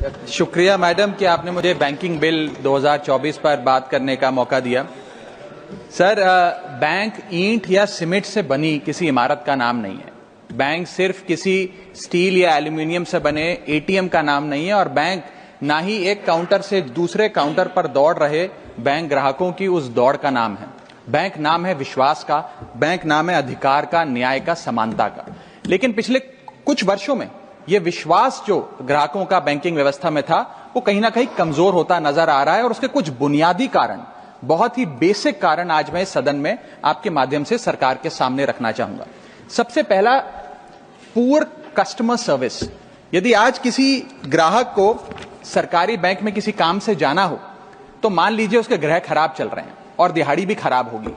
शुक्रिया मैडम कि आपने मुझे बैंकिंग बिल 2024 पर बात करने का मौका दिया। सर, बैंक ईंट या सीमेंट से बनी किसी इमारत का नाम नहीं है। बैंक सिर्फ किसी स्टील या एल्यूमिनियम से बने एटीएम का नाम नहीं है, और बैंक ना ही एक काउंटर से दूसरे काउंटर पर दौड़ रहे बैंक ग्राहकों की उस दौड़ का नाम है। बैंक नाम है विश्वास का, बैंक नाम है अधिकार का, न्याय का, समानता का। लेकिन पिछले कुछ वर्षों में यह विश्वास जो ग्राहकों का बैंकिंग व्यवस्था में था, वो कहीं ना कहीं कमजोर होता नजर आ रहा है, और उसके कुछ बुनियादी कारण, बहुत ही बेसिक कारण आज मैं सदन में आपके माध्यम से सरकार के सामने रखना चाहूंगा। सबसे पहला, पुअर कस्टमर सर्विस। यदि आज किसी ग्राहक को सरकारी बैंक में किसी काम से जाना हो, तो मान लीजिए उसके ग्रह खराब चल रहे हैं और दिहाड़ी भी खराब होगी।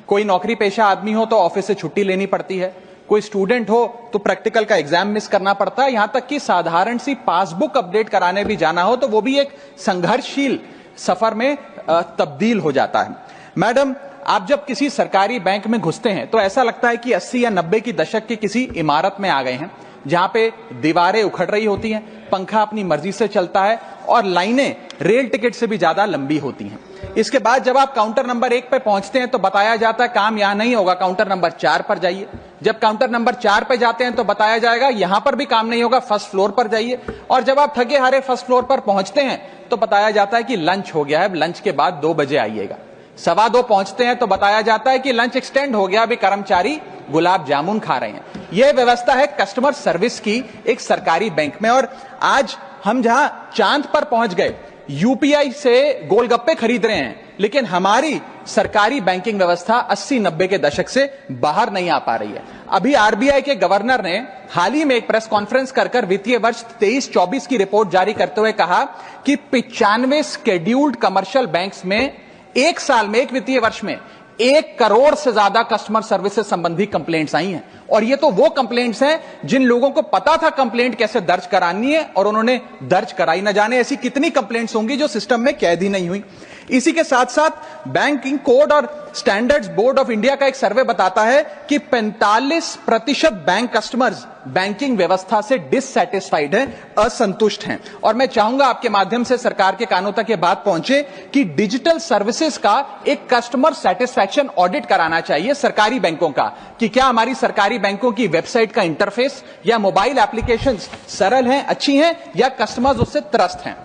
कोई नौकरी पेशा आदमी हो तो ऑफिस से छुट्टी लेनी पड़ती है, कोई स्टूडेंट हो तो प्रैक्टिकल का एग्जाम मिस करना पड़ता है, यहां तक कि साधारण सी पासबुक अपडेट कराने भी जाना हो तो वो भी एक संघर्षशील सफर में तब्दील हो जाता है। मैडम, आप जब किसी सरकारी बैंक में घुसते हैं तो ऐसा लगता है कि 80 या 90 की दशक की किसी इमारत में आ गए हैं, जहां पे दीवारें उखड़ रही होती हैं, पंखा अपनी मर्जी से चलता है और लाइनें रेल टिकट से भी ज्यादा लंबी होती हैं। इसके बाद जब आप काउंटर नंबर 1 पे पहुंचते हैं तो बताया जाता है काम यहां नहीं होगा, काउंटर नंबर 4 पर जाइए। जब काउंटर नंबर 4 पे जाते हैं तो बताया जाएगा यहां पर भी काम नहीं होगा, फर्स्ट फ्लोर पर जाइए। और जब आप थके हारे फर्स्ट फ्लोर पर पहुंचते हैं तो बताया जाता है कि लंच हो गया है, लंच के बाद 2 बजे आइएगा। 2:15 पहुंचते हैं तो बताया जाता है कि लंच एक्सटेंड हो गया, अभी कर्मचारी गुलाब जामुन खा रहे हैं। यह व्यवस्था है कस्टमर सर्विस की एक सरकारी बैंक में। और आज हम जहां चांद पर पहुंच गए, यूपीआई से गोलगप्पे खरीद रहे हैं, लेकिन हमारी सरकारी बैंकिंग व्यवस्था 80-90 के दशक से बाहर नहीं आ पा रही है। अभी आरबीआई के गवर्नर ने हाल ही में एक प्रेस कॉन्फ्रेंस कर वित्तीय वर्ष 23-24 की रिपोर्ट जारी करते हुए कहा कि 95 शेड्यूल्ड कमर्शियल बैंक्स में एक साल में, एक वित्तीय वर्ष में 1 करोड़ से ज्यादा कस्टमर सर्विस से संबंधी कंप्लेंट्स आई हैं। और ये तो वो कंप्लेंट्स हैं जिन लोगों को पता था कंप्लेंट कैसे दर्ज करानी है और उन्होंने दर्ज कराई। न जाने ऐसी कितनी कंप्लेंट्स होंगी जो सिस्टम में कैद ही नहीं हुई। इसी के साथ साथ बैंकिंग कोड और स्टैंडर्ड्स बोर्ड ऑफ इंडिया का एक सर्वे बताता है कि 45% बैंक कस्टमर्स बैंकिंग व्यवस्था से डिससैटिस्फाइड हैं, असंतुष्ट हैं। और मैं चाहूंगा आपके माध्यम से सरकार के कानों तक ये बात पहुंचे कि डिजिटल सर्विसेज का एक कस्टमर सेटिस्फैक्शन ऑडिट कराना चाहिए सरकारी बैंकों का, कि क्या हमारी सरकारी बैंकों की वेबसाइट का इंटरफेस या मोबाइल एप्लीकेशंस सरल हैं, अच्छी हैं, या कस्टमर्स उससे त्रस्त हैं।